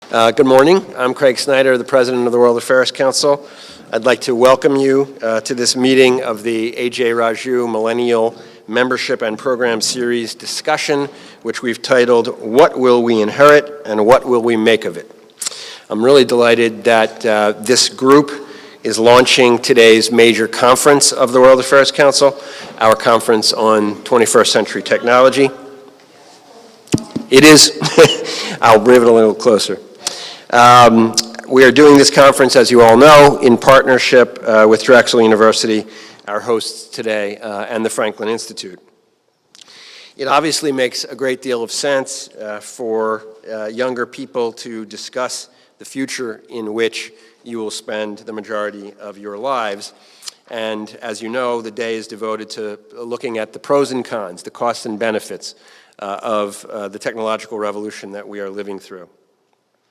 Good morning. I'm Craig Snyder, the President of the World Affairs Council. I'd like to welcome you to this meeting of the Ajay Raju Millennial Membership and Program Series discussion, which we've titled, What Will We Inherit and What Will We Make of It? I'm really delighted that this group is launching today's major conference of the World Affairs Council, our conference on 21st century technology. It is, I'll bring it a little closer. We are doing this conference, as you all know, in partnership with Drexel University, our hosts today, and the Franklin Institute. It obviously makes a great deal of sense for younger people to discuss the future in which you will spend the majority of your lives. And as you know, the day is devoted to looking at the pros and cons, the costs and benefits of the technological revolution that we are living through.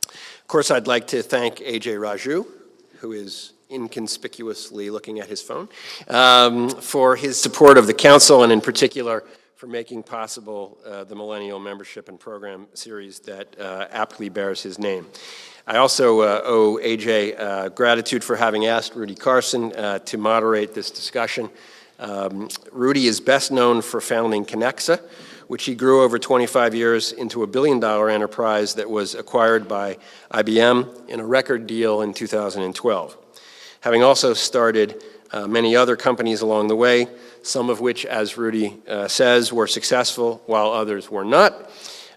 Of course, I'd like to thank Ajay Raju, who is inconspicuously looking at his phone, for his support of the Council, and in particular for making possible the Millennial Membership and Program Series that aptly bears his name. I also owe Ajay gratitude for having asked Rudy Karson to moderate this discussion. Rudy is best known for founding Connexa, which he grew over 25 years into a billion-dollar enterprise that was acquired by IBM in a record deal in 2012. Having also started many other companies along the way, some of which, as Rudy says, were successful while others were not,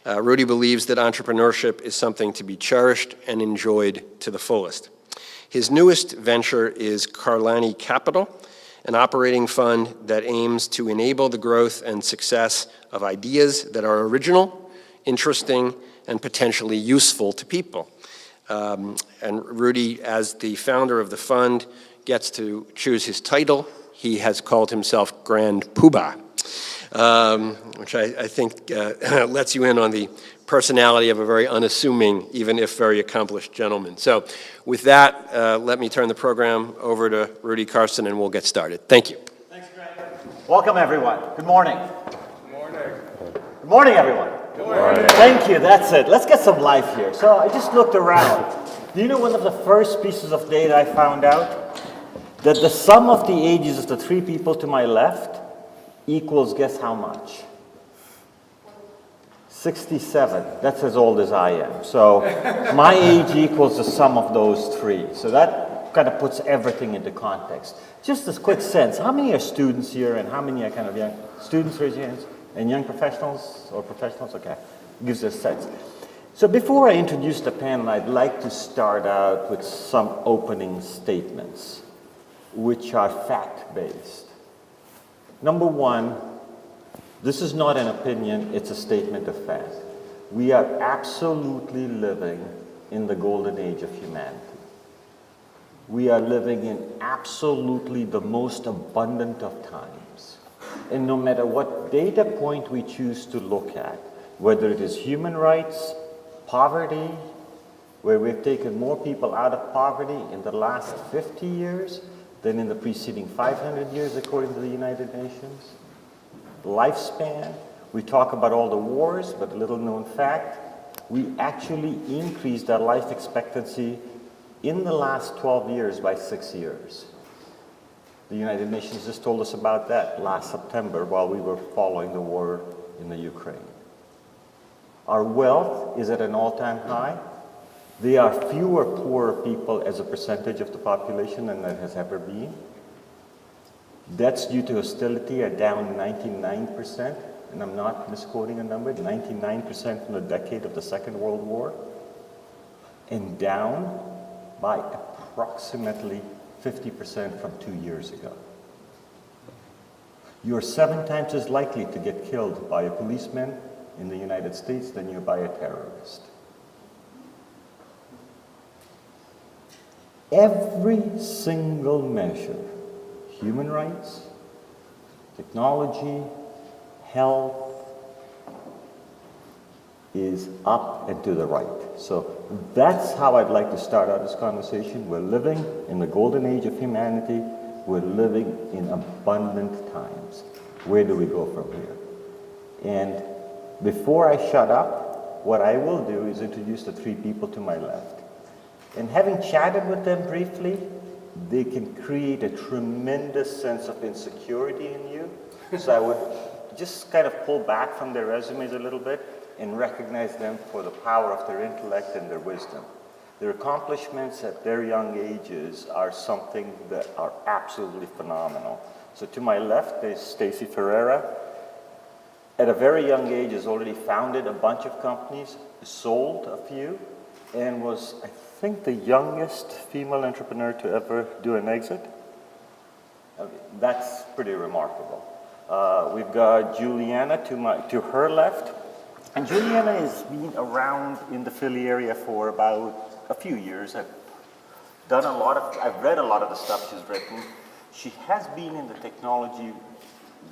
Rudy believes that entrepreneurship is something to be cherished and enjoyed to the fullest. His newest venture is Carlani Capital, an operating fund that aims to enable the growth and success of ideas that are original, interesting, and potentially useful to people. And Rudy, as the founder of the fund, gets to choose his title. He has called himself Grand Poobah, which I think lets you in on the personality of a very unassuming, even if very accomplished gentleman. So with that, let me turn the program over to Rudy Karson and we'll get started. Thank you. Thanks, Greg. Welcome, everyone. Good morning. Good morning. Good morning, everyone. Good morning. Thank you. That's it. Let's get some life here. So I just looked around. Do you know one of the first pieces of data I found out? That the sum of the ages of the three people to my left equals, guess how much? 67. That's as old as I am. So my age equals the sum of those three. So that kind of puts everything into context. Just a quick sense, how many are students here and how many are kind of young? Students, raise your hands. And young professionals or professionals? Okay, gives us a sense. So before I introduce the panel, I'd like to start out with some opening statements, which are fact-based. Number one, this is not an opinion, it's a statement of fact. We are absolutely living in the golden age of humanity. We are living in absolutely the most abundant of times. And no matter what data point we choose to look at, whether it is human rights, poverty, where we've taken more people out of poverty in the last 50 years than in the preceding 500 years, according to the United Nations. Lifespan, we talk about all the wars, but a little known fact, we actually increased our life expectancy in the last 12 years by 6 years. The United Nations just told us about that last September while we were following the war in the Ukraine. Our wealth is at an all-time high. There are fewer poorer people as a percentage of the population than there has ever been. Deaths due to hostility are down 99%, and I'm not misquoting a number, 99% from the decade of the Second World War, and down by approximately 50% from 2 years ago. You're 7 times as likely to get killed by a policeman in the United States than you're by a terrorist. Every single measure, human rights, technology, health, is up and to the right. So that's how I'd like to start out this conversation. We're living in the golden age of humanity. We're living in abundant times. Where do we go from here? And before I shut up, what I will do is introduce the three people to my left. And having chatted with them briefly, they can create a tremendous sense of insecurity in you. So I would just kind of pull back from their resumes a little bit and recognize them for the power of their intellect and their wisdom. Their accomplishments at their young ages are something that are absolutely phenomenal. So to my left is Stacey Ferreiera. At a very young age has already founded a bunch of companies, sold a few, and was, I think, the youngest female entrepreneur to ever do an exit. That's pretty remarkable. We've got Juliana to her left. And Juliana has been around in the Philly area for about a few years. I've read a lot of the stuff she's written. She has been in the technology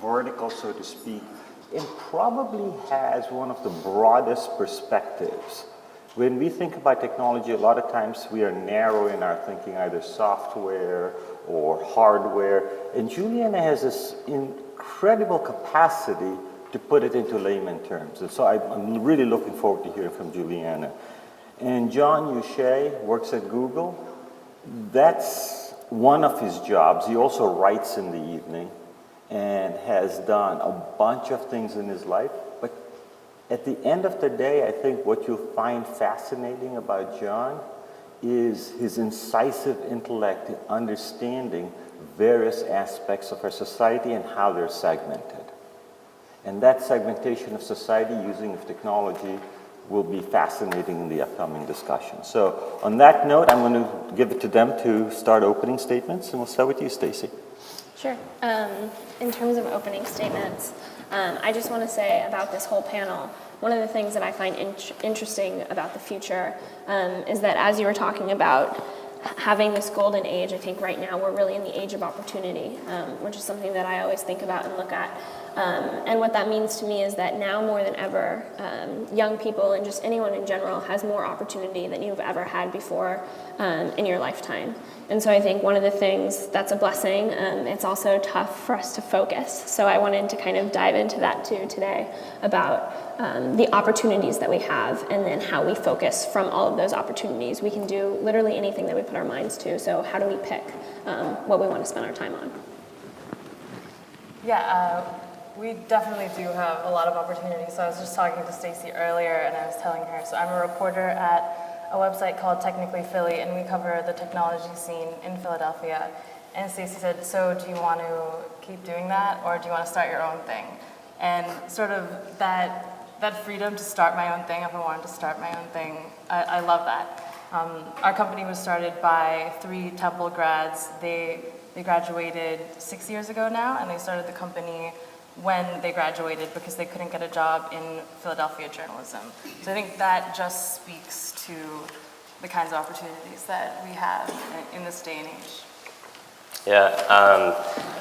vertical, so to speak, and probably has one of the broadest perspectives. When we think about technology, a lot of times we are narrow in our thinking, either software or hardware. And Juliana has this incredible capacity to put it into layman terms. And so I'm really looking forward to hearing from Juliana. And Youshaei works at Google. That's one of his jobs. He also writes in the evening and has done a bunch of things in his life. But at the end of the day, I think what you'll find fascinating about John is his incisive intellect in understanding various aspects of our society and how they're segmented. And that segmentation of society using of technology will be fascinating in the upcoming discussion. So on that note, I'm going to give it to them to start opening statements, and we'll start with you, Stacey. Sure. In terms of opening statements, I just want to say about this whole panel, one of the things that I find interesting about the future is that as you were talking about having this golden age, I think right now we're really in the age of opportunity, which is something that I always think about and look at. And what that means to me is that now more than ever, young people and just anyone in general has more opportunity than you've ever had before in your lifetime. And so I think one of the things that's a blessing, it's also tough for us to focus. So I wanted to kind of dive into that too today about the opportunities that we have and then how we focus from all of those opportunities. We can do literally anything that we put our minds to. So how do we pick what we want to spend our time on? Yeah, we definitely do have a lot of opportunities. So I was just talking to Stacey earlier and I was telling her, so I'm a reporter at a website called Technically Philly, and we cover the technology scene in Philadelphia. And Stacey said, so do you want to keep doing that, or do you want to start your own thing? And sort of that freedom to start my own thing, if I wanted to start my own thing, I love that. Our company was started by 3 Temple grads. They graduated 6 years ago now, and they started the company when they graduated because they couldn't get a job in Philadelphia journalism. So I think that just speaks to the kinds of opportunities that we have in this day and age. Yeah,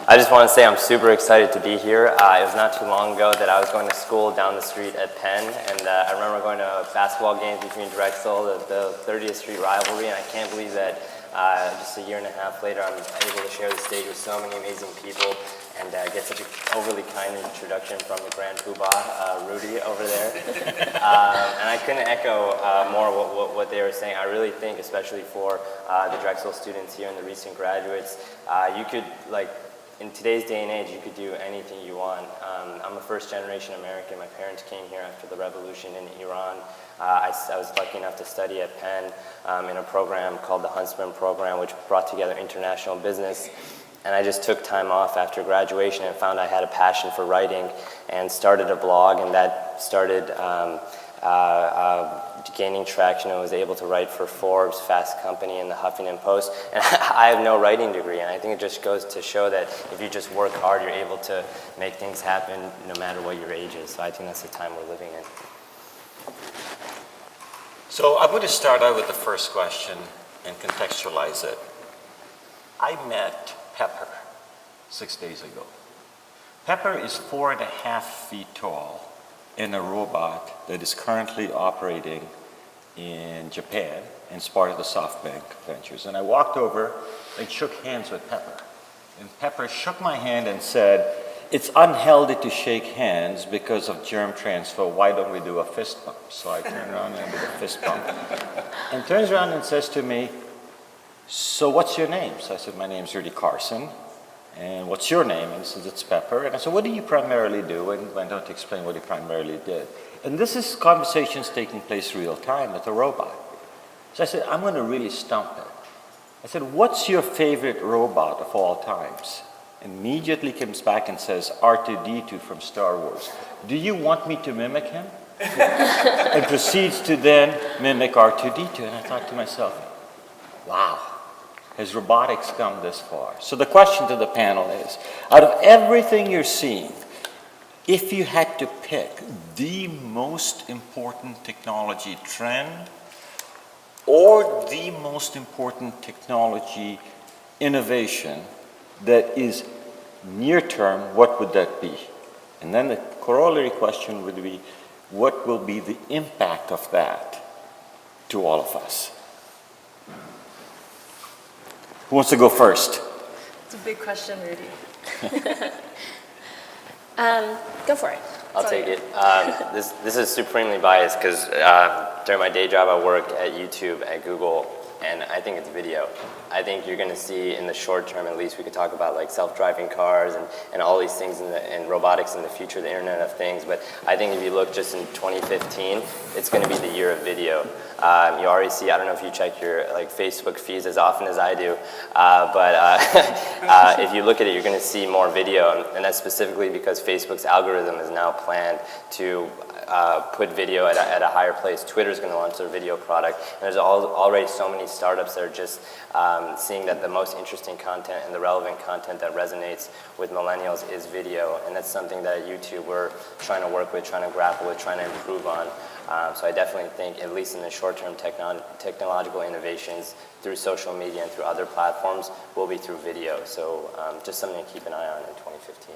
I just want to say I'm super excited to be here. It was not too long ago that I was going to school down the street at Penn, and I remember going to basketball games between Drexel, the 30th Street rivalry, and I can't believe that just a year and a half later I'm able to share the stage with so many amazing people and get such an overly kind introduction from the grand poobah, Rudy, over there. And I couldn't echo more what they were saying. I really think, especially for the Drexel students here and the recent graduates, you could, like, in today's day and age, you could do anything you want. I'm a first-generation American. My parents came here after the revolution in Iran. I was lucky enough to study at Penn in a program called the Huntsman Program, which brought together international business. And I just took time off after graduation and found I had a passion for writing and started a blog, and that started gaining traction. I was able to write for Forbes, Fast Company, and the Huffington Post. And I have no writing degree, and I think it just goes to show that if you just work hard, you're able to make things happen no matter what your age is. So I think that's the time we're living in. So I'm going to start out with the first question and contextualize it. I met Pepper 6 days ago. Pepper is 4.5 feet tall and a robot that is currently operating in Japan and is part of the SoftBank Ventures. And I walked over and shook hands with Pepper. And Pepper shook my hand and said, it's unhealthy to shake hands because of germ transfer. Why don't we do a fist bump? So I turn around and I do a fist bump. And turns around and says to me, so what's your name? So I said, my name's Rudy Karson. And what's your name? And he says, it's Pepper. And I said, what do you primarily do? And went on to explain what he primarily did. And this is conversations taking place real time with a robot. So I said, I'm going to really stump it. I said, what's your favorite robot of all times? Immediately comes back and says, R2-D2 from Star Wars. Do you want me to mimic him? And proceeds to then mimic R2-D2. And I thought to myself, wow, has robotics come this far? So the question to the panel is, out of everything you're seeing, if you had to pick the most important technology trend or the most important technology innovation that is near term, what would that be? And then the corollary question would be, what will be the impact of that to all of us? Who wants to go first? It's a big question, Rudy. Go for it. I'll take it. This is supremely biased because during my day job I work at YouTube at Google, and I think it's video. I think you're going to see in the short term, at least, we could talk about like self-driving cars and all these things and robotics in the future, the Internet of Things. But I think if you look just in 2015, it's going to be the year of video. You already see, I don't know if you check your like Facebook feeds as often as I do, but if you look at it, you're going to see more video, and that's specifically because Facebook's algorithm is now planned to put video at a higher place. Twitter's going to launch their video product, and there's already so many startups that are just seeing that the most interesting content and the relevant content that resonates with millennials is video, and that's something that at YouTube we're trying to work with, trying to grapple with, trying to improve on. So I definitely think, at least in the short-term technological innovations through social media and through other platforms, will be through video. So just something to keep an eye on in 2015.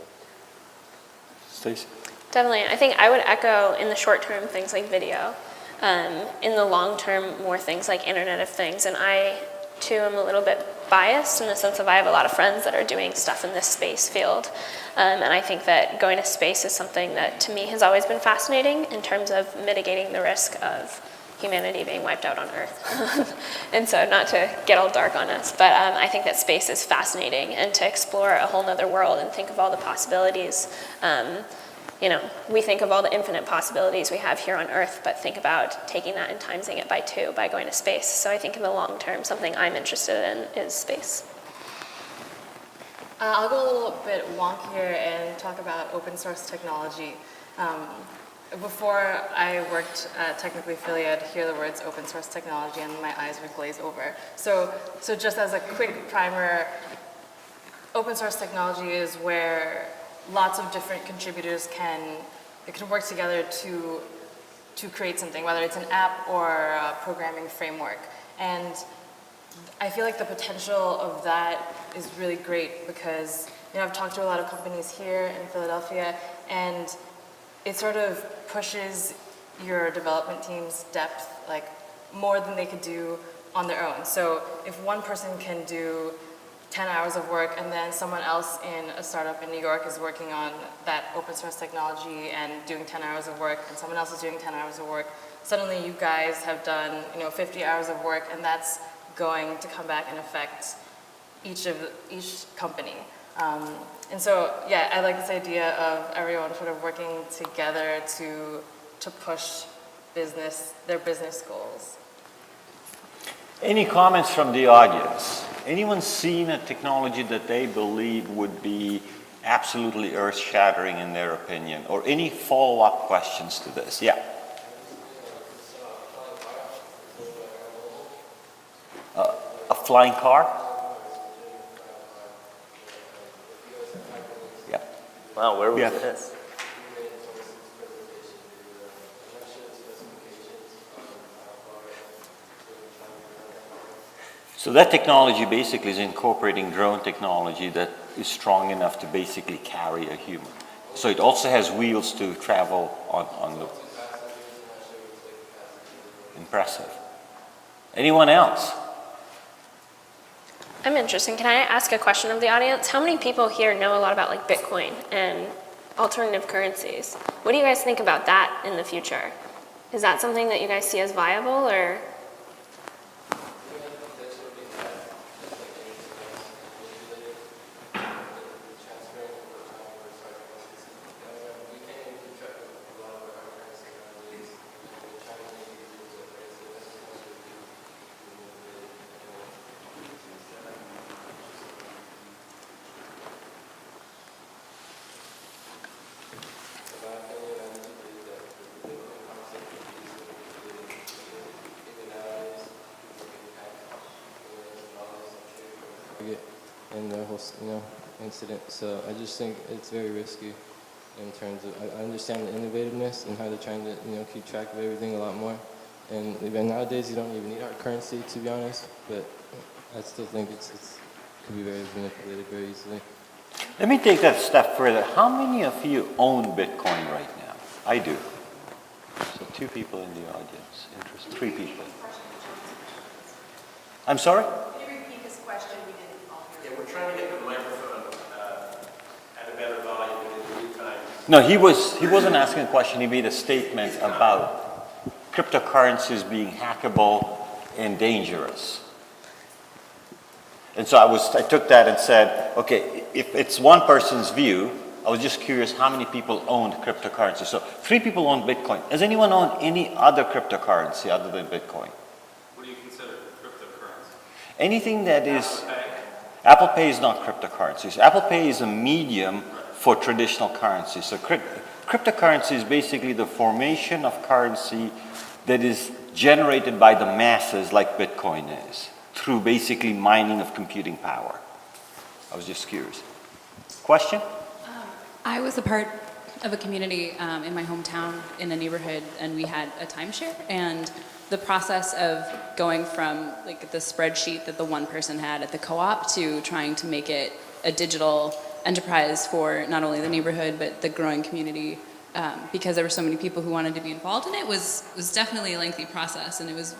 Stacey? Definitely. I think I would echo in the short term things like video. In the long term, more things like Internet of Things. And I, too, am a little bit biased in the sense of I have a lot of friends that are doing stuff in this space field. And I think that going to space is something that, to me, has always been fascinating in terms of mitigating the risk of humanity being wiped out on Earth. And so, not to get all dark on us, but I think that space is fascinating, and to explore a whole nother world and think of all the possibilities. You know, we think of all the infinite possibilities we have here on Earth, but think about taking that and timesing it by 2 by going to space. So I think in the long term, something I'm interested in is space. I'll go a little bit wonkier and talk about open source technology. Before I worked at Technically Philly, I'd hear the words open source technology and my eyes would glaze over. So just as a quick primer, open source technology is where lots of different contributors can work together to create something, whether it's an app or a programming framework. And I feel like the potential of that is really great because, you know, I've talked to a lot of companies here in Philadelphia, and it sort of pushes your development team's depth, like, more than they could do on their own. So if one person can do 10 hours of work, and then someone else in a startup in New York is working on that open source technology and doing 10 hours of work, and someone else is doing 10 hours of work, suddenly you guys have done, 50 hours of work, and that's going to come back and affect each company. And so, yeah, I like this idea of everyone sort of working together to push their business goals. Any comments from the audience? Anyone seen a technology that they believe would be absolutely earth-shattering in their opinion? Or any follow-up questions to this? Yeah. A flying car? Yeah. Wow, where was Yeah. this? So that technology basically is incorporating drone technology that is strong enough to basically carry a human. So it also has wheels to travel on the... Impressive. Anyone else? I'm interested. Can I ask a question of the audience? How many people here know a lot about like Bitcoin and alternative currencies? What do you guys think about that in the future? Is that something that you guys see as viable, or? And the whole, incident. So I just think it's very risky in terms of, I understand the innovativeness and how they're trying to, keep track of everything a lot more. And even nowadays, you don't even need hard currency, to be honest. But I still think it could be very manipulated very easily. Let me take that a step further. How many of you own Bitcoin right now? I do. So 2 people in the audience. Interesting. 3 people. I'm sorry? Can you repeat his question? We didn't all hear. Yeah, we're trying to get the microphone at a better volume in the time. No, he wasn't asking a question. He made a statement about cryptocurrencies being hackable and dangerous. And so I took that and said, okay, if it's one person's view, I was just curious how many people owned cryptocurrency. So 3 people own Bitcoin. Does anyone own any other cryptocurrency other than Bitcoin? What do you consider cryptocurrency? Anything that is... Apple Pay is not cryptocurrency. So Apple Pay is a medium for traditional currency. So cryptocurrency is basically the formation of currency that is generated by the masses like Bitcoin is, through basically mining of computing power. I was just curious. Question? I was a part of a community in my hometown in a neighborhood, and we had a timeshare, and the process of going from like the spreadsheet that the one person had at the co-op to trying to make it a digital enterprise for not only the neighborhood but the growing community, because there were so many people who wanted to be involved in it, was definitely a lengthy process, and it was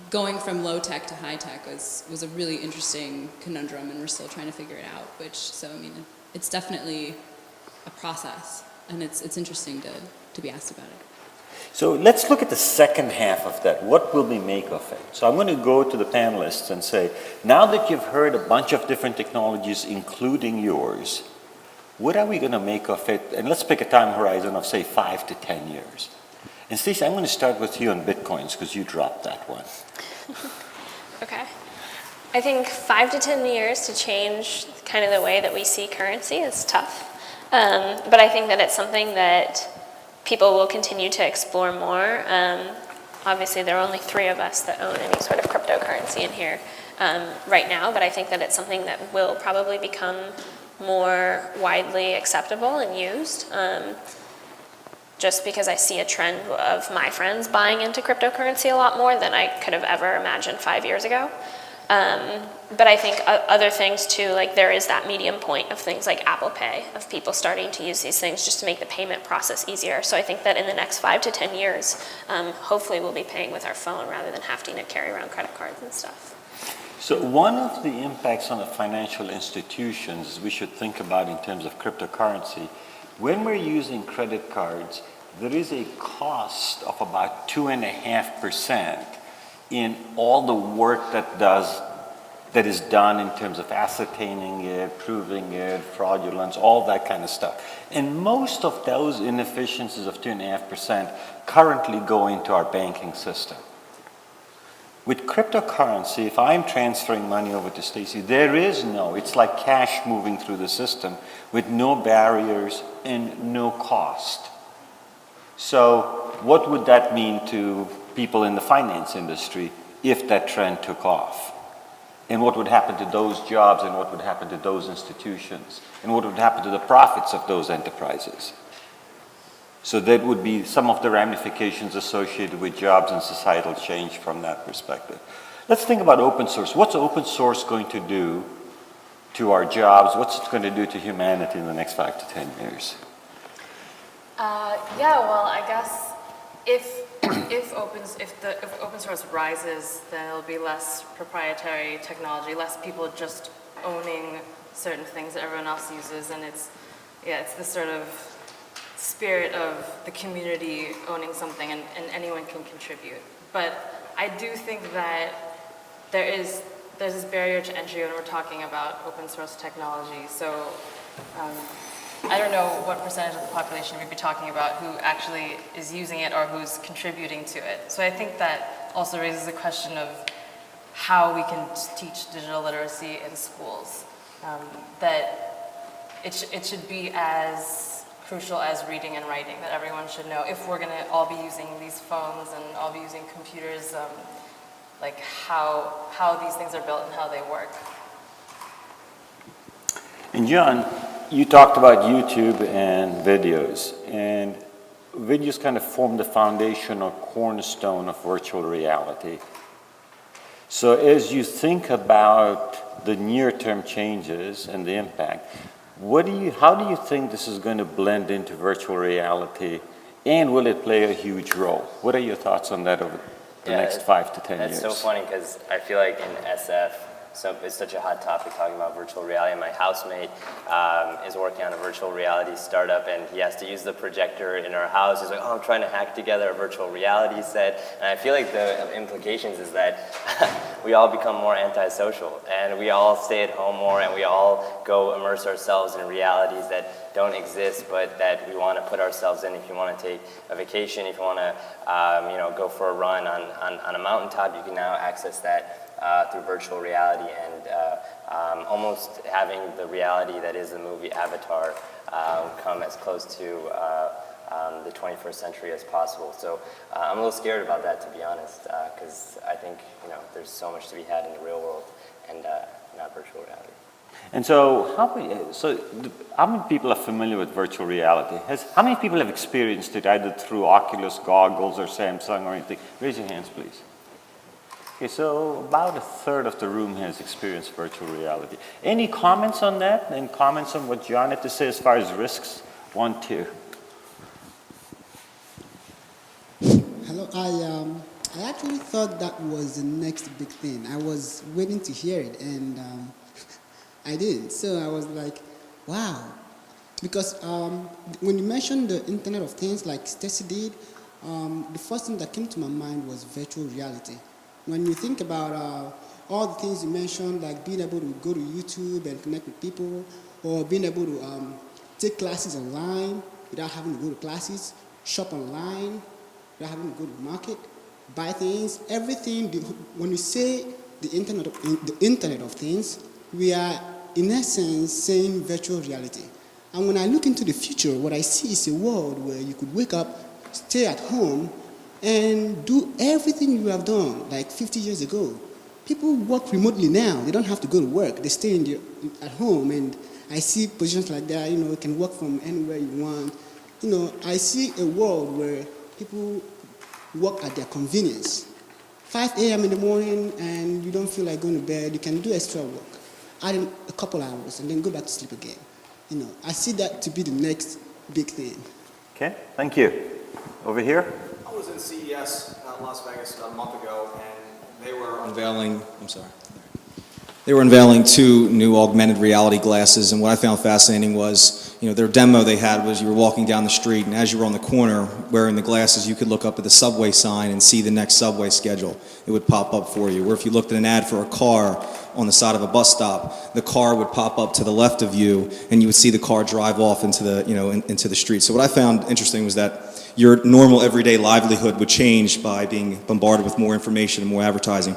going from low tech to high tech was a really interesting conundrum, and we're still trying to figure it out. It's definitely a process, and it's interesting to be asked about it. So let's look at the second half of that. What will we make of it? So I'm going to go to the panelists and say, now that you've heard a bunch of different technologies, including yours, what are we going to make of it? And let's pick a time horizon of, say, 5 to 10 years. And Stacey, I'm going to start with you on Bitcoins, because you dropped that one. Okay. I think 5 to 10 years to change kind of the way that we see currency is tough. But I think that it's something that people will continue to explore more. Obviously, there are only 3 of us that own any sort of cryptocurrency in here right now, but I think that it's something that will probably become more widely acceptable and used. Just because I see a trend of my friends buying into cryptocurrency a lot more than I could have ever imagined 5 years ago. But I think other things too, like there is that medium point of things like Apple Pay, of people starting to use these things just to make the payment process easier. So I think that in the next 5 to 10 years, hopefully we'll be paying with our phone rather than having to carry around credit cards and stuff. So one of the impacts on the financial institutions we should think about in terms of cryptocurrency, when we're using credit cards, there is a cost of about 2.5% in all the work that is done in terms of ascertaining it, proving it, fraudulence, all that kind of stuff. And most of those inefficiencies of 2.5% currently go into our banking system. With cryptocurrency, if I'm transferring money over to Stacey, it's like cash moving through the system with no barriers and no cost. So what would that mean to people in the finance industry if that trend took off? And what would happen to those jobs, and what would happen to those institutions? And what would happen to the profits of those enterprises? So that would be some of the ramifications associated with jobs and societal change from that perspective. Let's think about open source. What's open source going to do to our jobs? What's it going to do to humanity in the next 5 to 10 years? Yeah, well, I guess if if open source rises, then it'll be less proprietary technology, less people just owning certain things that everyone else uses, and it's the sort of spirit of the community owning something, and anyone can contribute. But I do think that there's this barrier to entry when we're talking about open source technology. So I don't know what percentage of the population we'd be talking about who actually is using it or who's contributing to it. So I think that also raises the question of how we can teach digital literacy in schools. That it should be as crucial as reading and writing, that everyone should know if we're going to all be using these phones and all be using computers, like how these things are built and how they work. And John, you talked about YouTube and videos, and videos kind of form the foundation or cornerstone of virtual reality. So as you think about the near-term changes and the impact, how do you think this is going to blend into virtual reality, and will it play a huge role? What are your thoughts on that over the next 5 to 10 years? It's so funny because I feel like in SF, it's such a hot topic talking about virtual reality. My housemate is working on a virtual reality startup, and he has to use the projector in our house. He's like, I'm trying to hack together a virtual reality set. And I feel like the implications is that we all become more antisocial, and we all stay at home more, and we all go immerse ourselves in realities that don't exist, but that we want to put ourselves in. If you want to take a vacation, if you want to go for a run on a mountaintop, you can now access that through virtual reality, and almost having the reality that is the movie Avatar come as close to the 21st century as possible. So I'm a little scared about that, to be honest, because I think there's so much to be had in the real world and not virtual reality. And so how many people are familiar with virtual reality? How many people have experienced it either through Oculus goggles or Samsung or anything? Raise your hands, please. Okay, so about a third of the room has experienced virtual reality. Any comments on that? And comments on what John had to say as far as risks? 1, 2. Hello, I actually thought that was the next big thing. I was waiting to hear it, and I didn't. So I was like, wow. Because when you mentioned the Internet of Things like Stacey did, the first thing that came to my mind was virtual reality. When you think about all the things you mentioned, like being able to go to YouTube and connect with people, or being able to take classes online without having to go to classes, shop online without having to go to the market, buy things, everything. When we say the Internet of Things, we are in essence saying virtual reality. And when I look into the future, what I see is a world where you could wake up, stay at home, and do everything you have done like 50 years ago. People work remotely now. They don't have to go to work. They stay at home, and I see positions like that. You can work from anywhere you want. I see a world where people work at their convenience. 5 a.m. in the morning, and you don't feel like going to bed. You can do extra work, add in a couple hours, and then go back to sleep again. I see that to be the next big thing. Okay, thank you. Over here. I was in CES in Las Vegas a month ago, and they were unveiling, They were unveiling 2 new augmented reality glasses, and what I found fascinating was, their demo they had was you were walking down the street, and as you were on the corner wearing the glasses, you could look up at the subway sign and see the next subway schedule. It would pop up for you. Or if you looked at an ad for a car on the side of a bus stop, the car would pop up to the left of you, and you would see the car drive off into the, into the street. So what I found interesting was that your normal everyday livelihood would change by being bombarded with more information and more advertising.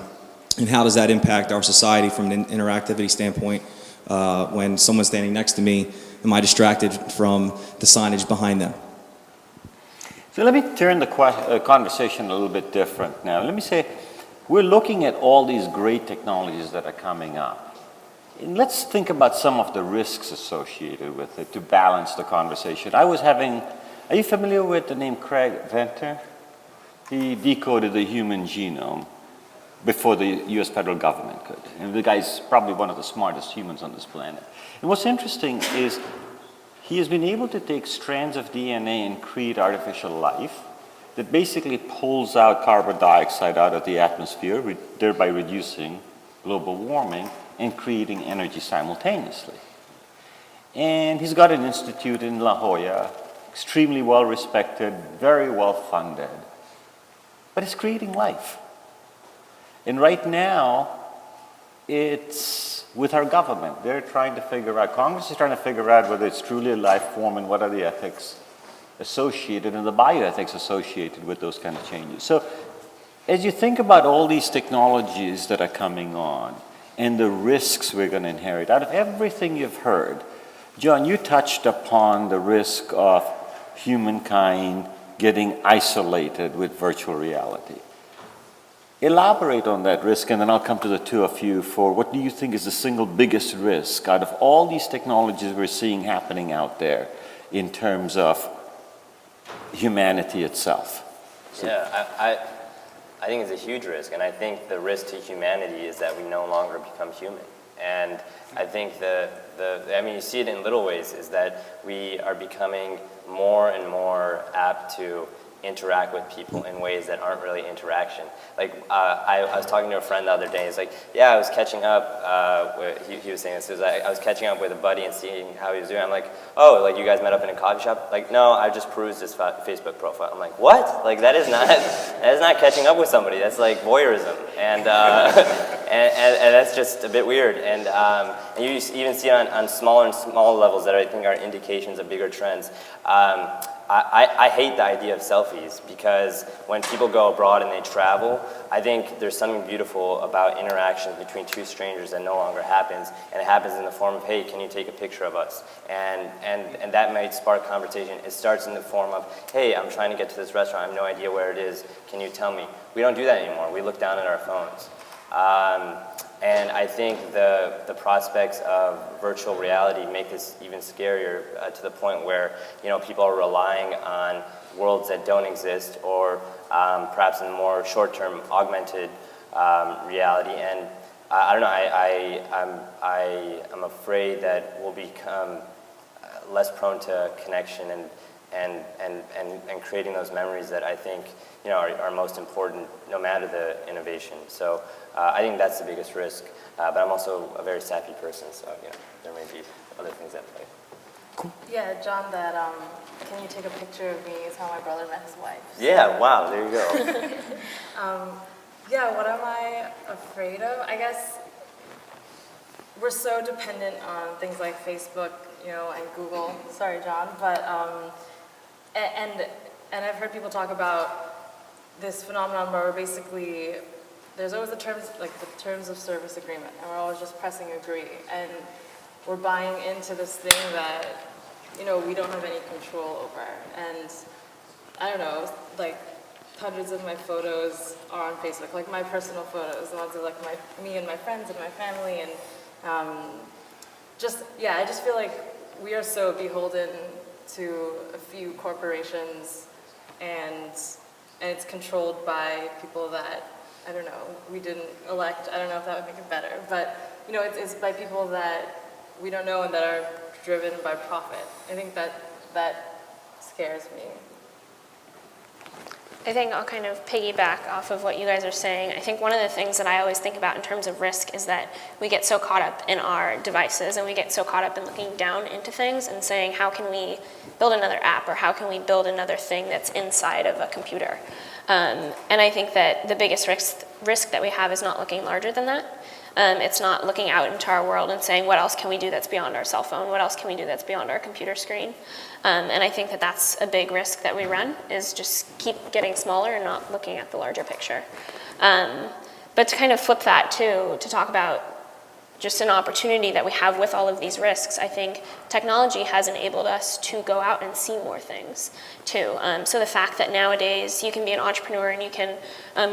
And how does that impact our society from an interactivity standpoint? When someone's standing next to me, am I distracted from the signage behind them? So let me turn the conversation a little bit different now. Let me say, we're looking at all these great technologies that are coming up. And let's think about some of the risks associated with it to balance the conversation. Are you familiar with the name Craig Venter? He decoded the human genome before the US federal government could. And the guy's probably one of the smartest humans on this planet. And what's interesting is he has been able to take strands of DNA and create artificial life that basically pulls out carbon dioxide out of the atmosphere, thereby reducing global warming and creating energy simultaneously. And he's got an institute in La Jolla, extremely well respected, very well funded, but it's creating life. And right now, it's with our government. They're trying to figure out, Congress is trying to figure out whether it's truly a life form and what are the ethics associated and the bioethics associated with those kind of changes. So as you think about all these technologies that are coming on and the risks we're going to inherit, out of everything you've heard, John, you touched upon the risk of humankind getting isolated with virtual reality. Elaborate on that risk, and then I'll come to the two of you for what do you think is the single biggest risk out of all these technologies we're seeing happening out there in terms of humanity itself? Yeah, I think it's a huge risk, and I think the risk to humanity is that we no longer become human. And I think I mean, you see it in little ways, is that we are becoming more and more apt to interact with people in ways that aren't really interaction. Like, I was talking to a friend the other day, he's like, yeah, I was catching up, he was saying this, I was catching up with a buddy and seeing how he was doing. I'm like, oh, like you guys met up in a coffee shop? Like, no, I just perused his Facebook profile. I'm like, what? Like, that is not catching up with somebody, that's like voyeurism. And that's just a bit weird. And you even see it on smaller and smaller levels that I think are indications of bigger trends. I hate the idea of selfies because when people go abroad and they travel, I think there's something beautiful about interactions between two strangers that no longer happens, and it happens in the form of, hey, can you take a picture of us? And that might spark conversation. It starts in the form of, hey, I'm trying to get to this restaurant, I have no idea where it is, can you tell me? We don't do that anymore, we look down at our phones. And I think the prospects of virtual reality make this even scarier to the point where, you know, people are relying on worlds that don't exist, or perhaps in the more short-term augmented reality. And I don't know. I'm afraid that we'll become less prone to connection and creating those memories that I think, you know, are most important no matter the innovation. So I think that's the biggest risk, but I'm also a very sappy person, so, you know, there may be other things at play. Cool. Yeah, John, that can you take a picture of me is how my brother met his wife. So. Yeah, wow, there you go. Yeah, what am I afraid of? I guess we're so dependent on things like Facebook, you know, and Google. Sorry, John, but and I've heard people talk about this phenomenon where we're basically, there's always the terms of service agreement, and we're always just pressing agree, and we're buying into this thing that, you know, we don't have any control over. And I don't know, like hundreds of my photos are on Facebook, like my personal photos, the ones of like me and my friends and my family, and I just feel like we are so beholden to a few corporations, and it's controlled by people that, I don't know, we didn't elect. I don't know if that would make it better, but, you know, it's by people that we don't know and that are driven by profit. I think that scares me. I think I'll kind of piggyback off of what you guys are saying. I think one of the things that I always think about in terms of risk is that we get so caught up in our devices, and we get so caught up in looking down into things and saying, how can we build another app, or how can we build another thing that's inside of a computer? And I think that the biggest risk that we have is not looking larger than that. It's not looking out into our world and saying, what else can we do that's beyond our cell phone? What else can we do that's beyond our computer screen? And I think that that's a big risk that we run, is just keep getting smaller and not looking at the larger picture. But to kind of flip that too, to talk about just an opportunity that we have with all of these risks, I think technology has enabled us to go out and see more things too. So the fact that nowadays you can be an entrepreneur and you can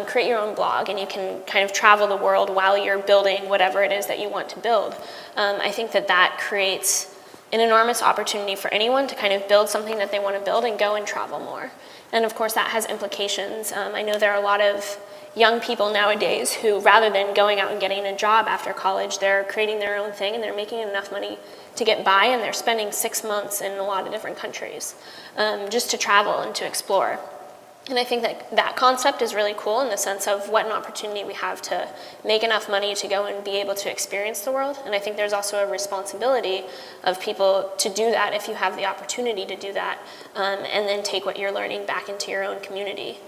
create your own blog and you can kind of travel the world while you're building whatever it is that you want to build, I think that creates an enormous opportunity for anyone to kind of build something that they want to build and go and travel more. And of course that has implications. I know there are a lot of young people nowadays who, rather than going out and getting a job after college, they're creating their own thing and they're making enough money to get by, and they're spending 6 months in a lot of different countries just to travel and to explore. And I think that that concept is really cool in the sense of what an opportunity we have to make enough money to go and be able to experience the world. And I think there's also a responsibility of people to do that if you have the opportunity to do that, and then take what you're learning back into your own community.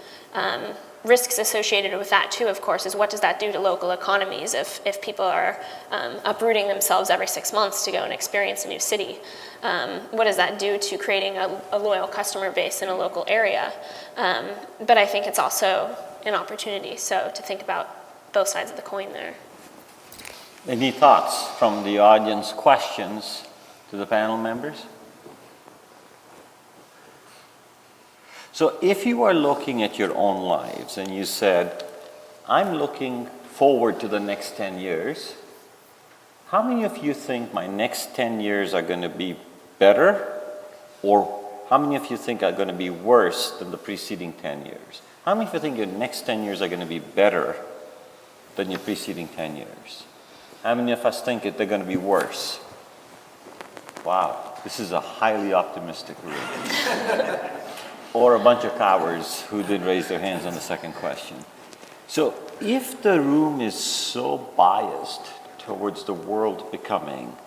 Risks associated with that too, of course, is what does that do to local economies if people are uprooting themselves every 6 months to go and experience a new city? What does that do to creating a loyal customer base in a local area? But I think it's also an opportunity, so to think about both sides of the coin there. Any thoughts from the audience, questions to the panel members? So if you are looking at your own lives and you said, I'm looking forward to the next 10 years, how many of you think my next 10 years are going to be better, or how many of you think are going to be worse than the preceding 10 years? How many of you think your next 10 years are going to be better than your preceding 10 years? How many of us think they're going to be worse? Wow, this is a highly optimistic room. Or a bunch of cowards who didn't raise their hands on the second question. So if the room is so biased towards the world becoming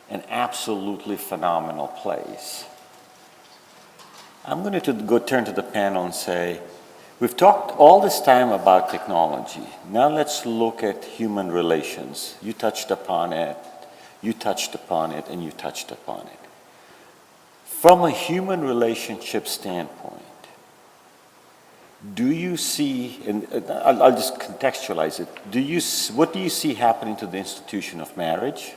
an absolutely phenomenal place, I'm going to go turn to the panel and say, we've talked all this time about technology. Now let's look at human relations. You touched upon it, you touched upon it, and you touched upon it. From a human relationship standpoint, do you see, and I'll just contextualize it, what do you see happening to the institution of marriage?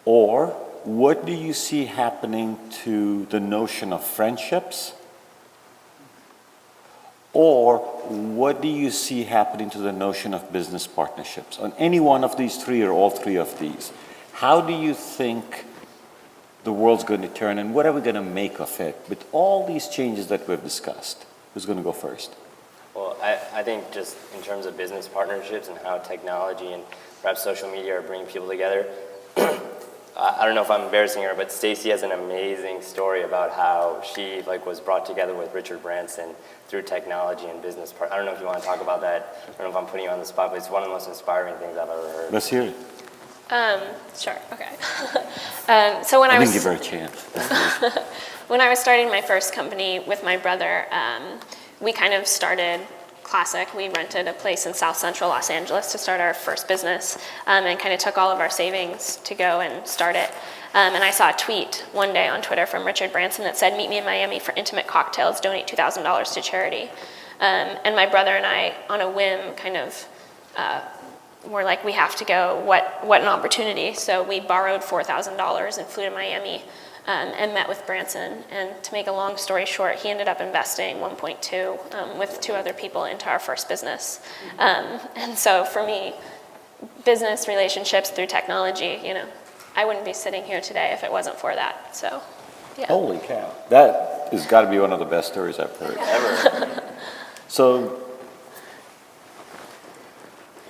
Or what do you see happening to the notion of friendships? Or what do you see happening to the notion of business partnerships? On any one of these three or all three of these, how do you think the world's going to turn, and what are we going to make of it with all these changes that we've discussed? Who's going to go first? Well, I think just in terms of business partnerships and how technology and perhaps social media are bringing people together, I don't know if I'm embarrassing her, but Stacey has an amazing story about how she was brought together with Richard Branson through technology and business. I don't know if you want to talk about that. I don't know if I'm putting you on the spot, but it's one of the most inspiring things I've ever heard. Let's hear it. Sure, okay. So when I was... give her a chance. When I was starting my first company with my brother, we kind of started classic. We rented a place in South Central Los Angeles to start our first business, and kind of took all of our savings to go and start it. And I saw a tweet one day on Twitter from Richard Branson that said, "Meet me in Miami for intimate cocktails, donate $2,000 to charity." And my brother and I, on a whim, kind of were like, we have to go, what an opportunity. So we borrowed $4,000 and flew to Miami, and met with Branson. And to make a long story short, he ended up investing 1.2 with 2 other people into our first business. And so for me, business relationships through technology, I wouldn't be sitting here today if it wasn't for that. So, yeah. Holy cow. That has got to be one of the best stories I've heard ever. So,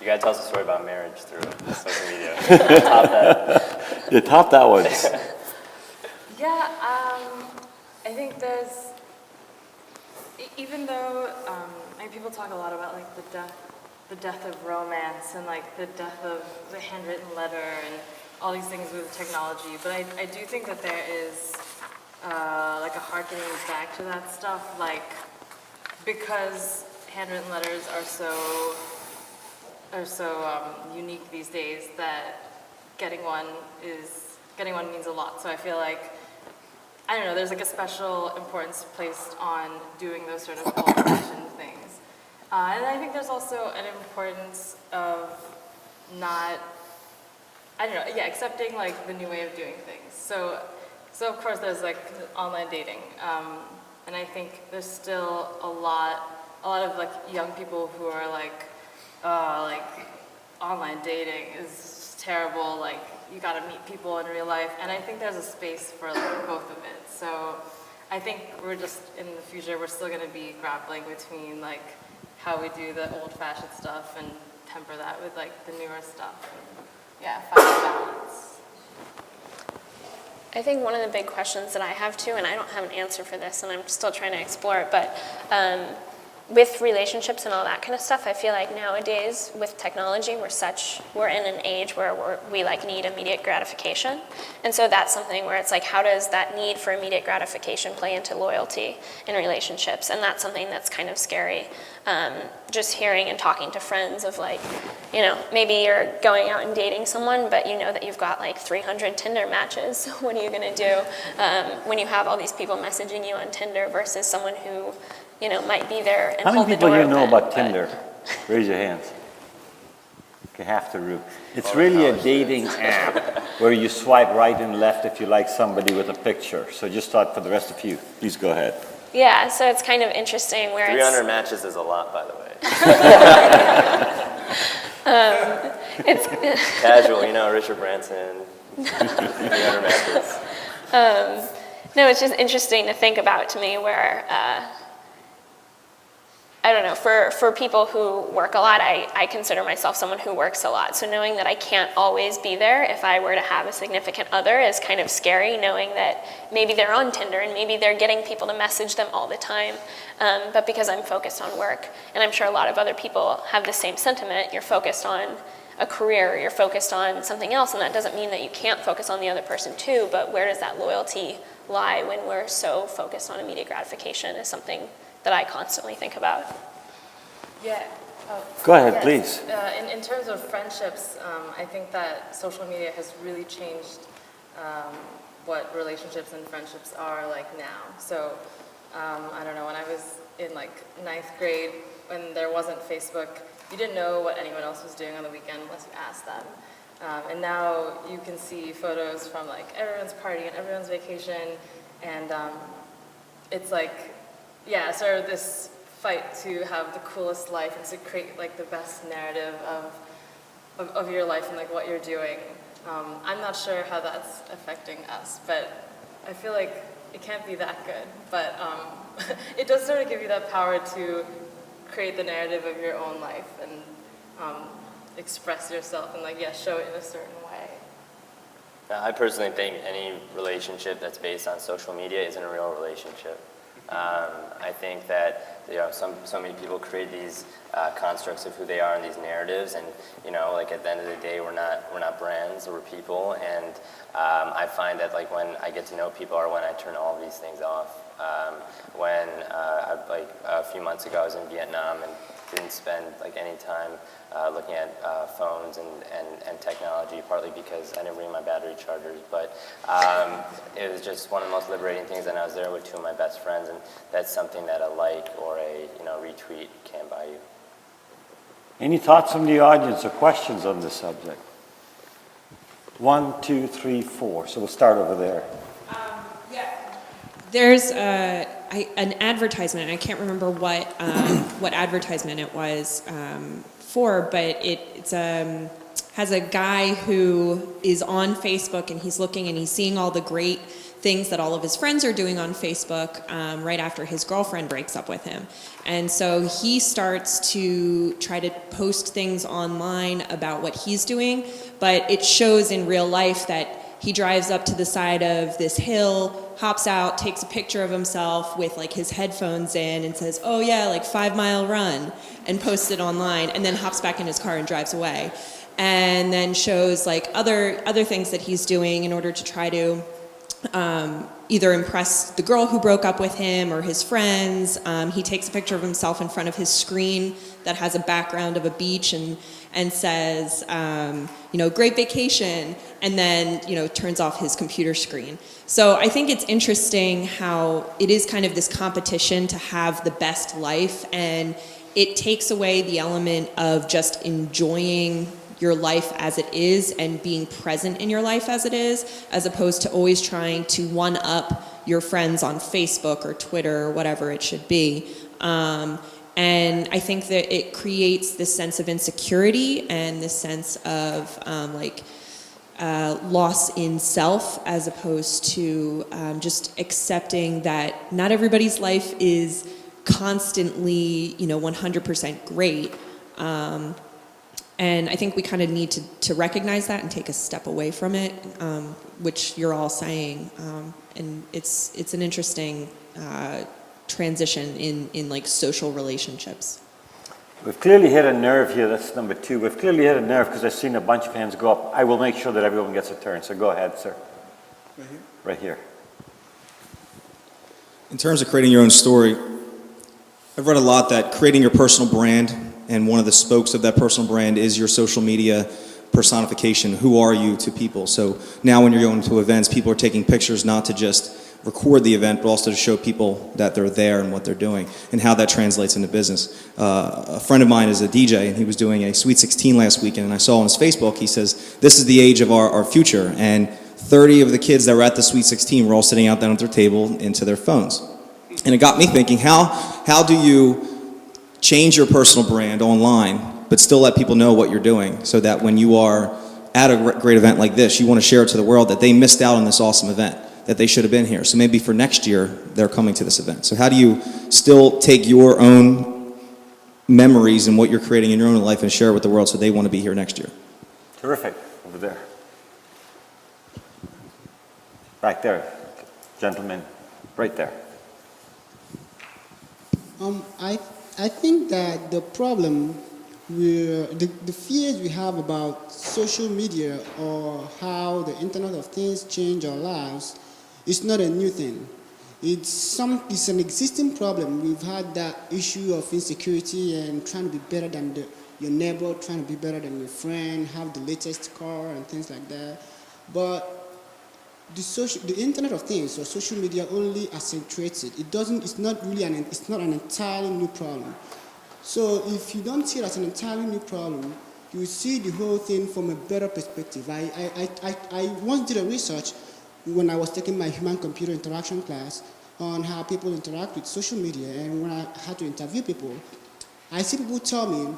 you gotta tell us a story about marriage through social media. Top that. you top that one. Yeah, I think there's, even though people talk a lot about the death of romance and the death of the handwritten letter and all these things with technology, but I do think that there is a harkening back to that stuff, because handwritten letters are so unique these days that getting one means a lot. So I feel I don't know, there's a special importance placed on doing those sort of old-fashioned things. And I think there's also an importance of accepting the new way of doing things. So of course there's online dating. And I think there's still a lot of young people who are online dating is terrible, you gotta meet people in real life, and I think there's a space for both of it. So I think we're just, in the future, we're still gonna be grappling between how we do the old-fashioned stuff and temper that with the newer stuff. Yeah, find a balance. I think one of the big questions that I have too, and I don't have an answer for this, and I'm still trying to explore it, but with relationships and all that kind of stuff, I feel like nowadays with technology, we're in an age where we like need immediate gratification. And so that's something where it's like, how does that need for immediate gratification play into loyalty in relationships? And that's something that's kind of scary. Just hearing and talking to friends of like, you know, maybe you're going out and dating someone, but you know that you've got like 300 Tinder matches. What are you gonna do when you have all these people messaging you on Tinder versus someone who, you know, might be there and How hold many the door people you know open, about Tinder? Raise your hands. Okay, half the room. It's really a dating app where you swipe right and left if you like somebody with a picture. So just thought for the rest of you, please go ahead. Yeah, so it's kind of interesting where 300 matches is a lot, by the way. it's Casual, you know, Richard Branson, 300 matches. no, it's just interesting to think about to me where I don't know, for people who work a lot, I consider myself someone who works a lot. So knowing that I can't always be there if I were to have a significant other is kind of scary, knowing that maybe they're on Tinder and maybe they're getting people to message them all the time. But because I'm focused on work, and I'm sure a lot of other people have the same sentiment, you're focused on a career, you're focused on something else, and that doesn't mean that you can't focus on the other person too, but where does that loyalty lie when we're so focused on immediate gratification is something that I constantly think about. Yeah. Go ahead, Yes. please. In terms of friendships, I think that social media has really changed what relationships and friendships are like now. So, I don't know, when I was in like 9th grade, when there wasn't Facebook, you didn't know what anyone else was doing on the weekend unless you asked them. And now you can see photos from like everyone's party and everyone's vacation, and it's like, yeah, sort of this fight to have the coolest life and to create like the best narrative of your life and like what you're doing. I'm not sure how that's affecting us, but I feel like it can't be that good. But it does sort of give you that power to create the narrative of your own life and express yourself and like, yeah, show it in a certain way. I personally think any relationship that's based on social media isn't a real relationship. I think that, you know, so many people create these constructs of who they are in these narratives, and you know, like at the end of the day, we're not brands, we're people, and I find that like when I get to know people or when I turn all of these things off. When like a few months ago, I was in Vietnam and didn't spend like any time looking at phones and technology, partly because I didn't bring my battery chargers, but it was just one of the most liberating things, and I was there with two of my best friends, and that's something that a like or a retweet can't buy you. Any thoughts from the audience or questions on this subject? 1, 2, 3, 4. So we'll start over there. There's an advertisement. I can't remember what advertisement it was for, but it's has a guy who is on Facebook, and he's looking and he's seeing all the great things that all of his friends are doing on Facebook right after his girlfriend breaks up with him. And so he starts to try to post things online about what he's doing, but it shows in real life that he drives up to the side of this hill, hops out, takes a picture of himself with like his headphones in and says, oh yeah, like 5-mile run, and posts it online, and then hops back in his car and drives away. And then shows like other things that he's doing in order to try to either impress the girl who broke up with him or his friends. He takes a picture of himself in front of his screen that has a background of a beach and says, great vacation, and then, turns off his computer screen. So I think it's interesting how it is kind of this competition to have the best life, and it takes away the element of just enjoying your life as it is and being present in your life as it is, as opposed to always trying to one-up your friends on Facebook or Twitter or whatever it should be. And I think that it creates this sense of insecurity and this sense of loss in self, as opposed to just accepting that not everybody's life is constantly, 100% great. And I think we kind of need to recognize that and take a step away from it, which you're all saying. And it's an interesting transition in like social relationships. We've clearly hit a nerve here. That's number 2. We've clearly hit a nerve because I've seen a bunch of hands go up. I will make sure that everyone gets a turn. So go ahead, sir. Right here? Right here. In terms of creating your own story, I've read a lot that creating your personal brand, and one of the spokes of that personal brand is your social media personification. Who are you to people? So now when you're going to events, people are taking pictures not to just record the event, but also to show people that they're there and what they're doing, and how that translates into business. A friend of mine is a DJ, and he was doing a Sweet 16 last weekend, and I saw on his Facebook, he says, this is the age of our future, and 30 of the kids that were at the Sweet 16 were all sitting out down at their table into their phones. And it got me thinking, how do you change your personal brand online, but still let people know what you're doing, so that when you are at a great event like this, you want to share it to the world that they missed out on this awesome event, that they should have been here. So maybe for next year, they're coming to this event. So how do you still take your own memories and what you're creating in your own life and share it with the world so they want to be here next year? Terrific. Over there. Back there. Gentleman. Right there. I think that the problem, the fears we have about social media or how the Internet of Things change our lives is not a new thing. It's an existing problem. We've had that issue of insecurity and trying to be better than your neighbor, trying to be better than your friend, have the latest car and things like that. But the Internet of Things or social media only accentuates it. It's not an entirely new problem. So if you don't see it as an entirely new problem, you see the whole thing from a better perspective. I once did a research when I was taking my human-computer interaction class on how people interact with social media, and when I had to interview people, I see people tell me,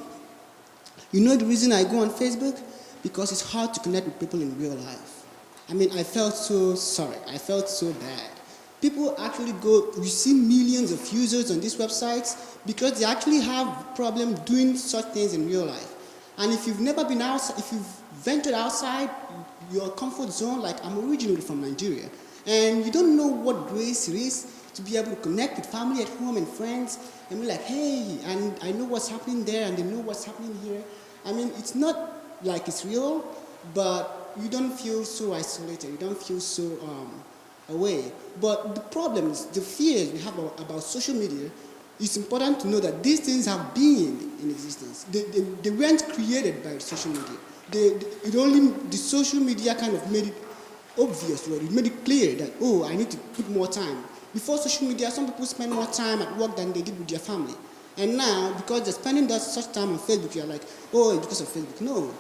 you know the reason I go on Facebook? Because it's hard to connect with people in real life. I mean, I felt so sorry. I felt so bad. People actually you see millions of users on these websites because they actually have problem doing such things in real life. And if you've never been outside, if you've ventured outside your comfort zone, like I'm originally from Nigeria, and you don't know what grace it is to be able to connect with family at home and friends, and be like, hey, and I know what's happening there, and they know what's happening here. I mean, it's not like it's real, but you don't feel so isolated. You don't feel so away. But the problems, the fears we have about social media, it's important to know that these things have been in existence. They weren't created by social media. The social media kind of made it obvious, right? It made it clear that, oh, I need to put more time. Before social media, some people spend more time at work than they did with their family. And now, because they're spending such time on Facebook, you're like, oh, it's because of Facebook. No.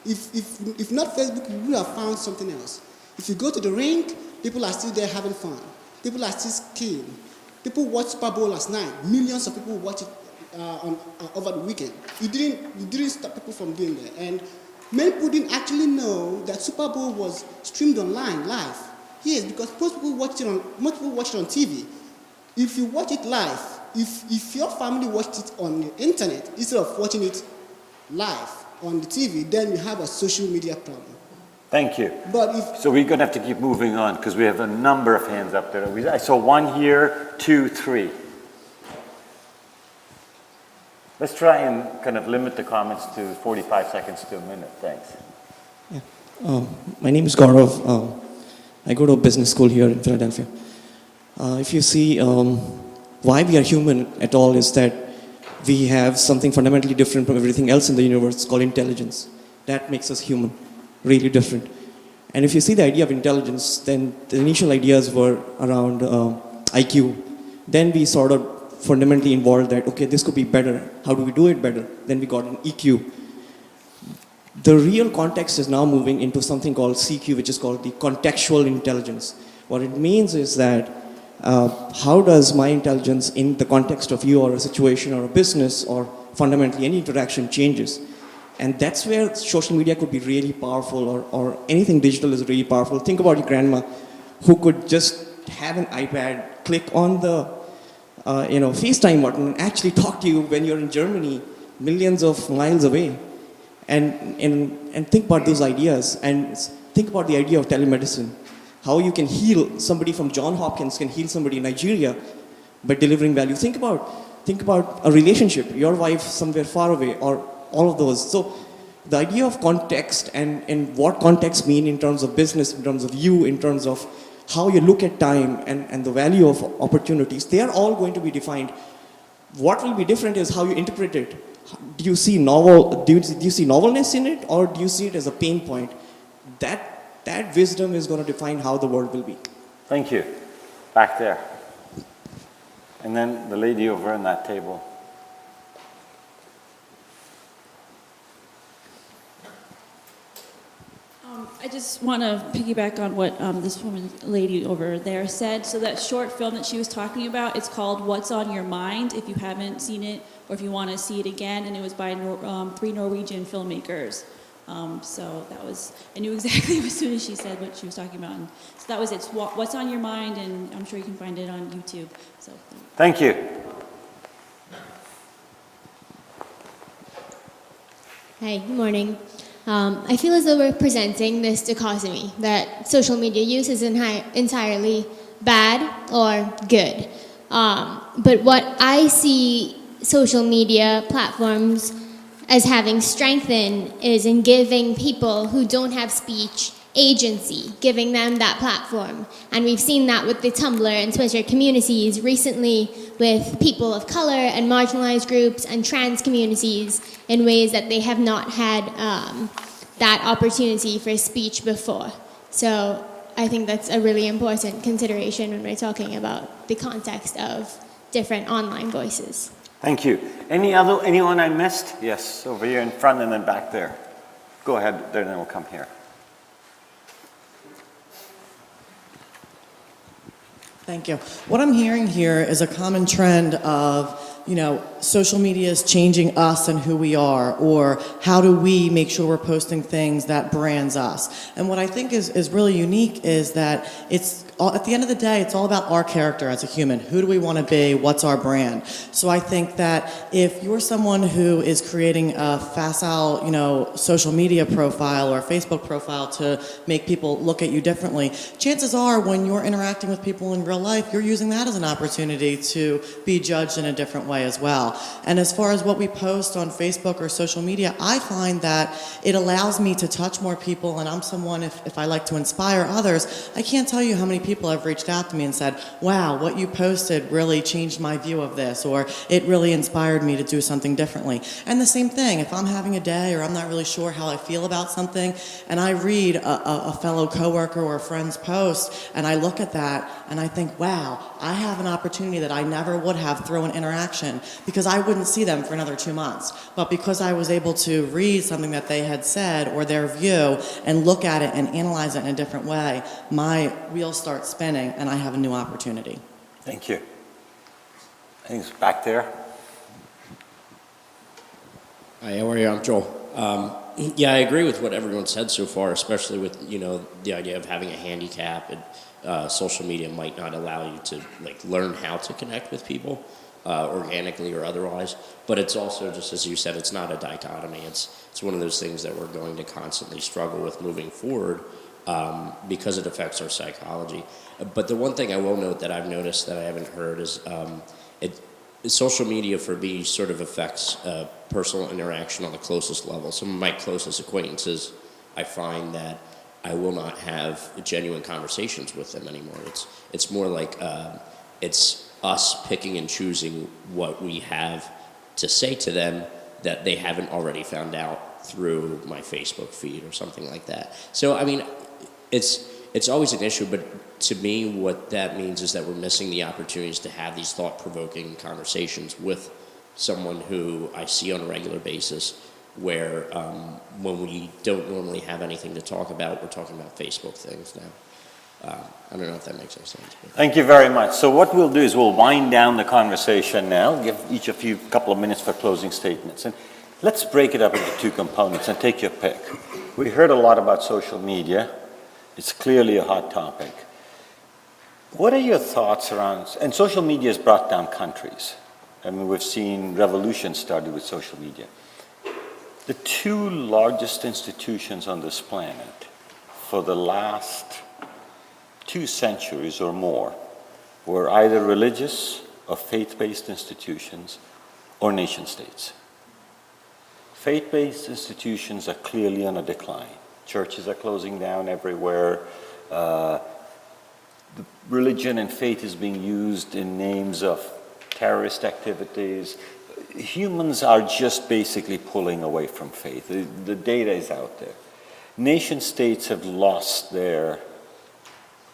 If not Facebook, you would have found something else. If you go to the rink, people are still there having fun. People are still skiing. People watched Super Bowl last night. Millions of people watch it over the weekend. You didn't stop people from doing that. And many people didn't actually know that Super Bowl was streamed online, live. Yes, because most people watch it on TV. If you watch it live, if your family watched it on the internet instead of watching it live on the TV, then you have a social media problem. Thank you. But so we're going to have to keep moving on because we have a number of hands up there. I saw one here, 2, 3. Let's try and kind of limit the comments to 45 seconds to a minute. Thanks. Yeah. My name is Gaurav. I go to a business school here in Philadelphia. If you see why we are human at all is that we have something fundamentally different from everything else in the universe called intelligence. That makes us human, really different. And if you see the idea of intelligence, then the initial ideas were around IQ. Then we sort of fundamentally involved that, okay, this could be better. How do we do it better? Then we got an EQ. The real context is now moving into something called CQ, which is called the contextual intelligence. What it means is that how does my intelligence in the context of you or a situation or a business or fundamentally any interaction changes? And that's where social media could be really powerful, or anything digital is really powerful. Think about your grandma who could just have an iPad, click on the FaceTime button and actually talk to you when you're in Germany, millions of miles away. and think about those ideas, and think about the idea of telemedicine. How you can heal somebody from Johns Hopkins can heal somebody in Nigeria by delivering value. Think about a relationship, your wife somewhere far away, or all of those. So the idea of context and what context mean in terms of business, in terms of you, in terms of how you look at time and the value of opportunities, they are all going to be defined. What will be different is how you interpret it. Do you see novelness in it, or do you see it as a pain point? That wisdom is going to define how the world will be. Thank you. Back there. And then the lady over on that table. I just want to piggyback on what this lady over there said. So that short film that she was talking about, it's called What's on Your Mind, if you haven't seen it or if you want to see it again, and it was by 3 Norwegian filmmakers. So that was, I knew exactly as soon as she said what she was talking about. And so that was it, What's on Your Mind, and I'm sure you can find it on YouTube. So thank you. Hi, good morning. I feel as though we're presenting this dichotomy that social media use is entirely bad or good. But what I see social media platforms as having strength in is in giving people who don't have speech agency, giving them that platform. And we've seen that with the Tumblr and Twitter communities recently with people of color and marginalized groups and trans communities in ways that they have not had that opportunity for speech before. So I think that's a really important consideration when we're talking about the context of different online voices. Thank you. Anyone I missed? Yes, over here in front and then back there. Go ahead, then we'll come here. Thank you. What I'm hearing here is a common trend of, social media is changing us and who we are, or how do we make sure we're posting things that brands us. And what I think is really unique is that at the end of the day, it's all about our character as a human. Who do we want to be? What's our brand? So I think that if you're someone who is creating a facile, social media profile or a Facebook profile to make people look at you differently, chances are when you're interacting with people in real life, you're using that as an opportunity to be judged in a different way as well. And as far as what we post on Facebook or social media, I find that it allows me to touch more people, and I'm someone, if I like to inspire others, I can't tell you how many people have reached out to me and said, wow, what you posted really changed my view of this, or it really inspired me to do something differently. And the same thing, if I'm having a day or I'm not really sure how I feel about something, and I read a fellow coworker or a friend's post, and I look at that and I think, wow, I have an opportunity that I never would have through an interaction, because I wouldn't see them for another 2 months. But because I was able to read something that they had said or their view and look at it and analyze it in a different way, my wheels start spinning and I have a new opportunity. Thank you. I think it's back there. Hi, how are you? I'm Joel. Yeah, I agree with what everyone said so far, especially with, the idea of having a handicap, and social media might not allow you to learn how to connect with people organically or otherwise. But it's also, just as you said, it's not a dichotomy. It's one of those things that we're going to constantly struggle with moving forward because it affects our psychology. But the one thing I will note that I've noticed that I haven't heard is social media for me sort of affects personal interaction on the closest level. Some of my closest acquaintances, I find that I will not have genuine conversations with them anymore. It's more like it's us picking and choosing what we have to say to them that they haven't already found out through my Facebook feed or something like that. So, I mean, it's always an issue, but to me, what that means is that we're missing the opportunities to have these thought-provoking conversations with someone who I see on a regular basis, where when we don't normally have anything to talk about, we're talking about Facebook things now. I don't know if that makes any sense. But. Thank you very much. So what we'll do is we'll wind down the conversation now, give each of you a couple of minutes for closing statements. And let's break it up into 2 components and take your pick. We heard a lot about social media. It's clearly a hot topic. What are your thoughts around, and social media has brought down countries. I mean, we've seen revolutions started with social media. The two largest institutions on this planet for the last 2 centuries or more were either religious or faith-based institutions or nation states. Faith-based institutions are clearly on a decline. Churches are closing down everywhere. Religion and faith is being used in names of terrorist activities. Humans are just basically pulling away from faith. The data is out there. Nation states have lost their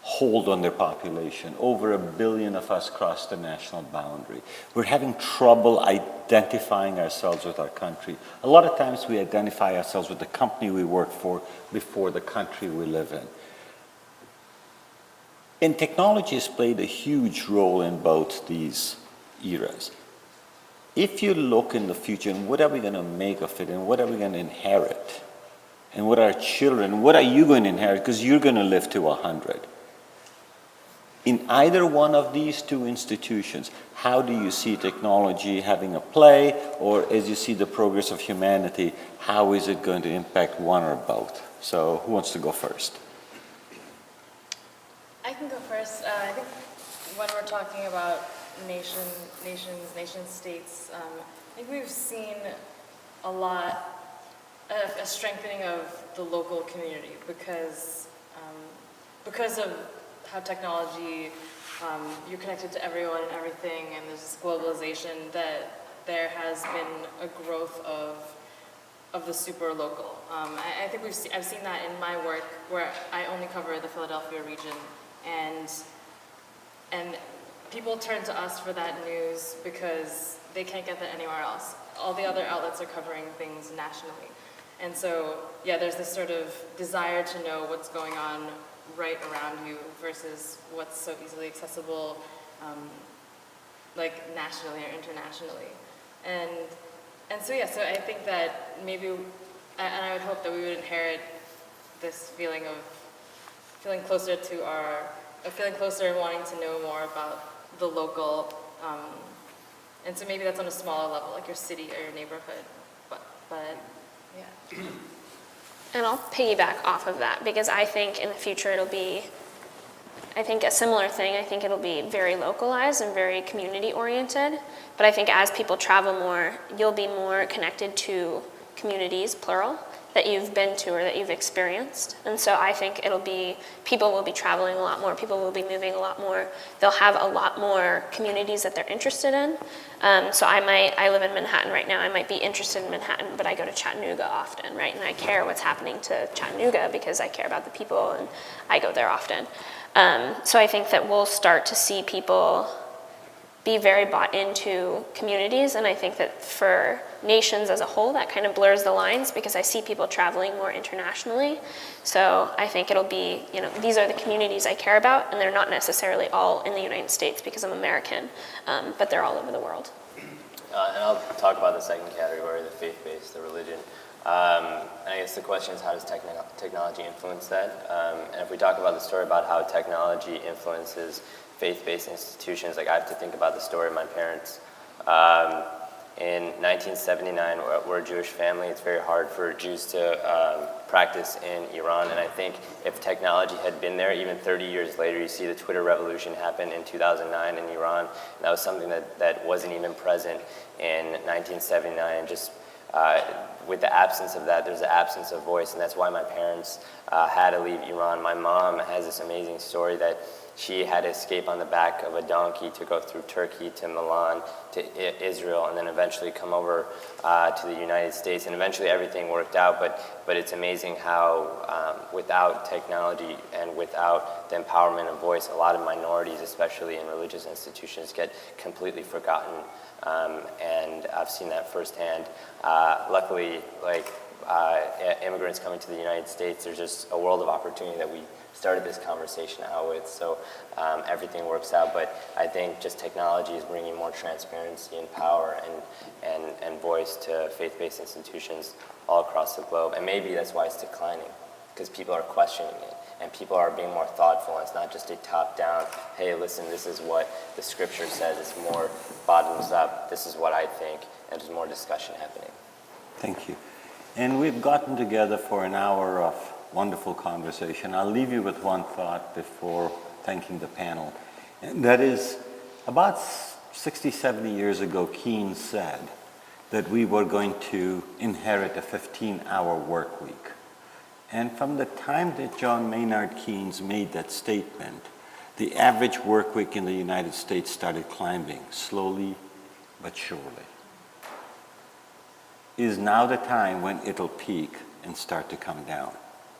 hold on their population. Over 1 billion of us crossed the national boundary. We're having trouble identifying ourselves with our country. A lot of times we identify ourselves with the company we work for before the country we live in. And technology has played a huge role in both these eras. If you look in the future, and what are we going to make of it, and what are we going to inherit, and what are our children, what are you going to inherit, because you're going to live to 100. In either one of these two institutions, how do you see technology having a play, or as you see the progress of humanity, how is it going to impact one or both? So who wants to go first? I can go first. I think when we're talking about nation states, I think we've seen a lot, a strengthening of the local community because of how technology, you're connected to everyone and everything, and there's this globalization that there has been a growth of the super local. I think I've seen that in my work where I only cover the Philadelphia region, and people turn to us for that news because they can't get that anywhere else. All the other outlets are covering things nationally. And so, yeah, there's this sort of desire to know what's going on right around you versus what's so easily accessible, like nationally or internationally. And so, yeah, so I think that maybe, and I would hope that we would inherit this feeling of feeling closer and wanting to know more about the local, and so maybe that's on a smaller level, like your city or your neighborhood, but yeah. And I'll piggyback off of that because I think in the future it'll be, I think a similar thing, I think it'll be very localized and very community oriented, but I think as people travel more, you'll be more connected to communities, plural, that you've been to or that you've experienced. And so I think people will be traveling a lot more, people will be moving a lot more, they'll have a lot more communities that they're interested in. So I live in Manhattan right now, I might be interested in Manhattan, but I go to Chattanooga often, right? And I care what's happening to Chattanooga because I care about the people and I go there often. So I think that we'll start to see people be very bought into communities, and I think that for nations as a whole, that kind of blurs the lines because I see people traveling more internationally. So I think it'll be, these are the communities I care about, and they're not necessarily all in the United States because I'm American, but they're all over the world. And I'll talk about the second category, the faith-based, the religion. And I guess the question is, how does technology influence that? And if we talk about the story about how technology influences faith-based institutions, like I have to think about the story of my parents. In 1979, we're a Jewish family. It's very hard for Jews to practice in Iran, and I think if technology had been there, even 30 years later, you see the Twitter revolution happen in 2009 in Iran, and that was something that wasn't even present in 1979. Just with the absence of that, there's the absence of voice, and that's why my parents had to leave Iran. My mom has this amazing story that she had to escape on the back of a donkey to go through Turkey to Milan to Israel and then eventually come over to the United States, and eventually everything worked out, but it's amazing how without technology and without the empowerment of voice, a lot of minorities, especially in religious institutions, get completely forgotten, and I've seen that firsthand. Luckily, immigrants coming to the United States, there's just a world of opportunity that we started this conversation out with, so everything works out. But I think just technology is bringing more transparency and power and voice to faith-based institutions all across the globe, and maybe that's why it's declining, because people are questioning it and people are being more thoughtful. It's not just a top-down, hey, listen, this is what the scripture says. It's more bottoms up, this is what I think, and there's more discussion happening. Thank you. And we've gotten together for an hour of wonderful conversation. I'll leave you with one thought before thanking the panel. And that is, about 60, 70 years ago, Keynes said that we were going to inherit a 15-hour work week. And from the time that John Maynard Keynes made that statement, the average work week in the United States started climbing, slowly but surely. Is now the time when it'll peak and start to come down?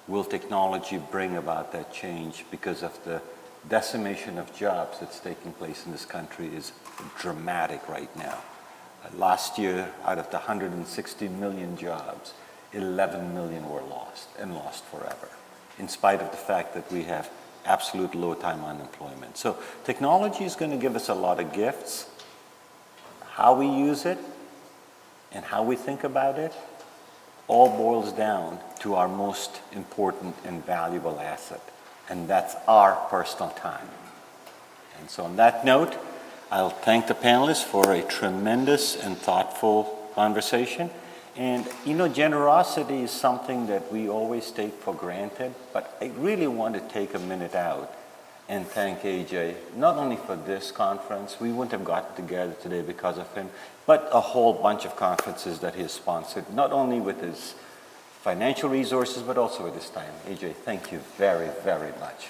Will technology bring about that change? Because of the decimation of jobs that's taking place in this country is dramatic right now. Last year, out of the 160 million jobs, 11 million were lost, and lost forever, in spite of the fact that we have absolute low time unemployment. So technology is going to give us a lot of gifts. How we use it and how we think about it all boils down to our most important and valuable asset, and that's our personal time. And so on that note, I'll thank the panelists for a tremendous and thoughtful conversation. And you know, generosity is something that we always take for granted, but I really want to take a minute out and thank Ajay, not only for this conference, we wouldn't have gotten together today because of him, but a whole bunch of conferences that he has sponsored, not only with his financial resources, but also with his time. Ajay, thank you very, very much.